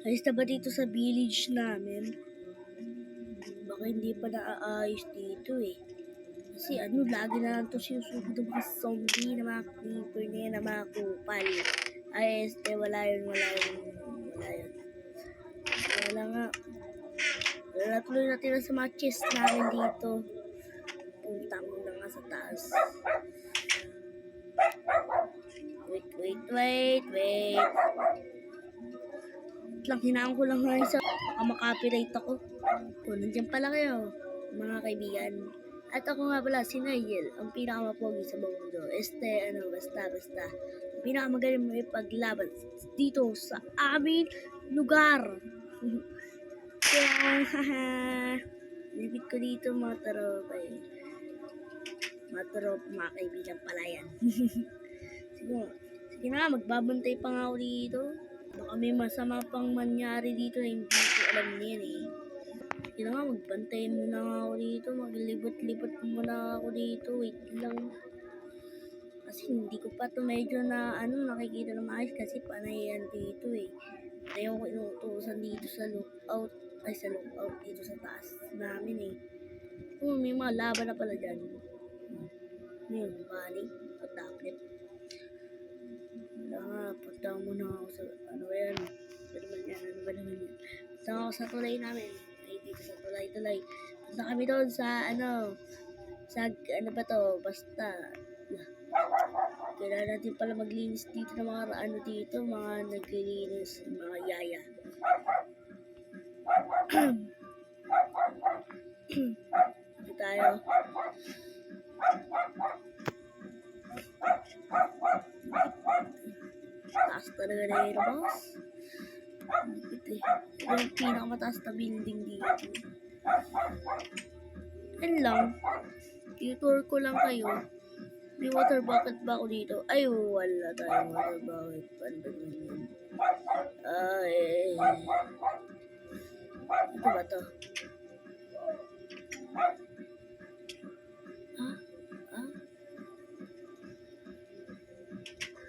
Ayos na ba dito sa village namin? Baka hindi pa naaayos dito eh. Kasi lagi na lang to sinusugod ng mga zombie, na mga creeper na yan, na mga kupal. Ay, wala yun. Wala nga. Wala tuloy natin sa mga chest namin dito. Punta muna nga sa taas. Wait. Lang, hinaan ko lang nga isa. Baka makapiright ako. Nandiyan pala kayo, mga kaibigan. At ako nga pala, si Nigel, ang pinakamapogi sa buong mundo. Basta. Ang pinakamagaling may paglaban dito sa aming lugar. Kaya, lipit ko dito mga tropa eh. Mga kaibigan pala yan. Sige na, magbabantay pa nga ako dito. Baka may masama pang mangyari dito na hindi ko alam niyan eh. Sige na nga, magbantay muna nga ako dito. Maglibot-libot muna ako dito. Wait lang. Kasi hindi ko pa to medyo na nakikita na maayos kasi panay yan dito eh. Kaya ako inuutosan dito sa lookout. Sa lookout dito sa taas namin eh. May mga laban na pala dyan. Yun, bali. Tablet. Punta muna ako sa, ano ba naman yan. Punta ako sa tulay namin. Ay, dito sa tulay. Punta kami doon sa, basta, kailangan natin pala maglinis dito ng mga, mga naglilinis, mga yaya. Dito tayo. Taas talaga na yun, boss. Ito yung pinakamataas na building dito. Yan lang. Tutor ko lang kayo. May water bucket ba ako dito? Ay, wala tayong water bucket. Paano yun? Ito ba to?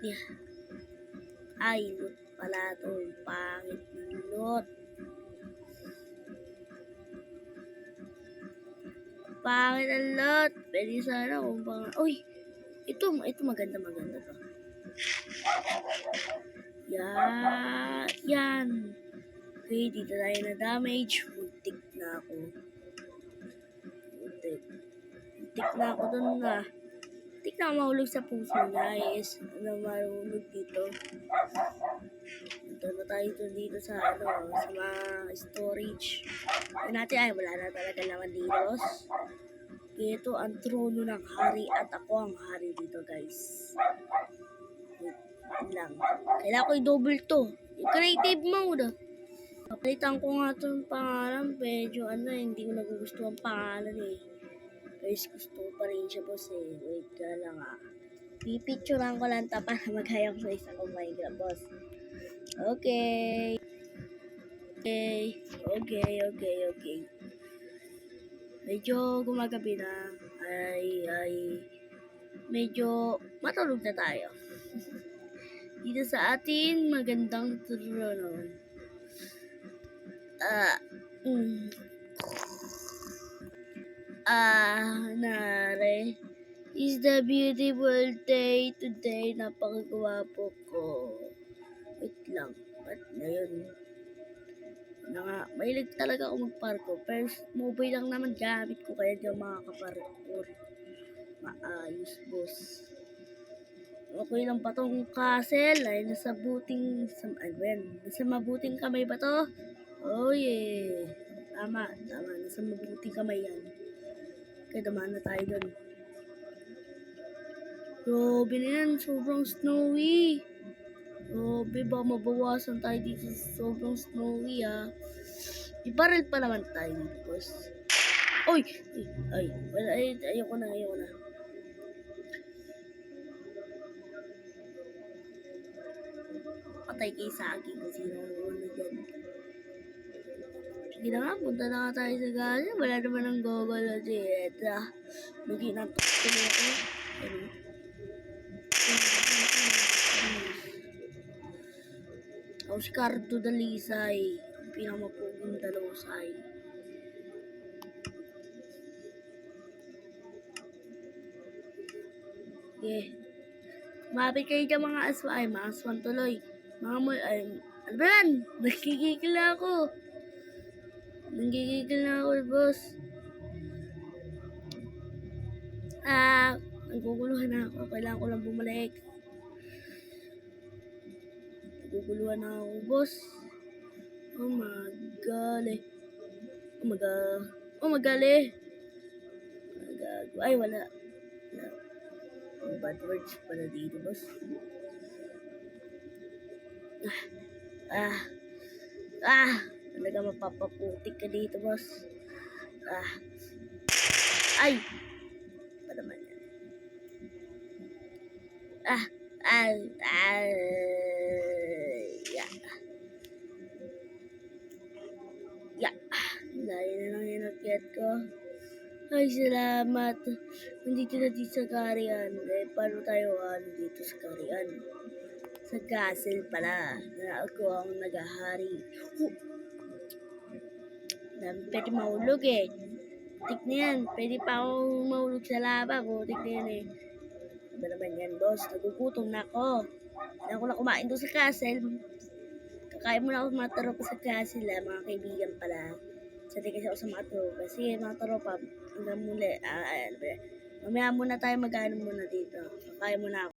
Yeah. Ay, loot pala to. Pangit ng loot. Pangit ang loot. Pwede sana kung pang... Uy! Ito maganda to. Yan. Okay, dito tayo na damage. Muntik na ako. Muntik na ako dun na. Muntik na ako mahulog sa puso niya. Yes, mahulog dito. Punta na tayo dito sa mga storage. Wala na talaga naman dito. Ito ang trono ng hari at ako ang hari dito, guys. Wait lang. Kailangan ko i-double to. Yung creative mode. Kapalitan ko nga itong pangalan. Medyo hindi ko nagugustuhan pangalan eh. Guys, gusto ko pa rin siya, boss eh. Wait ka lang pipicturean ko lang para maghayang sa isa kong Minecraft, boss. Okay. Medyo gumagabi na. Medyo matulog na tayo. Dito sa atin magandang trono. Nare. Is the beautiful day today. Napakagwapo ko. Wait lang. Ba't na yun? Mahilig talaga ako magparkour. Pero mobile lang naman gamit ko kaya di ako makakaparkour. Maayos, boss. Okay lang pa tong castle. Ay, nasa mabuting kamay ba to? Oh yeah. Tama. Nasa mabuting kamay yan. Kaya daman na tayo dun. Grabe na yan. Sobrang snowy. Grabe, baka mabawasan tayo dito sa sobrang snowy Ibaril pa naman tayo dito, boss. Ayoko na. Patay kay saging kung sino dyan. Sige na nga, punta na nga tayo sa gala. Wala naman ang gogol na dito. Naginantok ko na ako. Ako si Cardo Dalisay. Ang pinakamapugong dalusay. Okay. Mapit kayo dyan mga aswa. Ay, mga aswan tuloy. Mga mul... Ay, ano ba yan? Nagkikigil na ako. Nagkikigil na ako, boss. Naguguluhan na ako. Kailangan ko lang bumalik. Naguguluhan na ako, boss. Oh my God. Oh my God. Oh my God. Ay, wala. Bad words pala dito, boss. Talaga mapapaputik ka dito, boss. Ay! Pa naman yan. Layo na lang yung nakyat ko. Ay, salamat. Nandito na dito sa Karian. Paano tayo dito sa Karian? Sa castle pala. Na ako ang nagahari. Pwede mahulog eh. Tik na yan. Pwede pa akong mahulog sa laba. Tik na yan eh. Ano naman yan, boss? Nagugutom na ako. Hindi ako na kumain doon sa castle. Kakain mo na ako mga tropa sa castle, mga kaibigan pala. Sanay kasi ako sa mga tropa. Sige, mga tropa, hanggang muli. Mamaya muna tayo mag-ano muna dito. Kakain muna ako.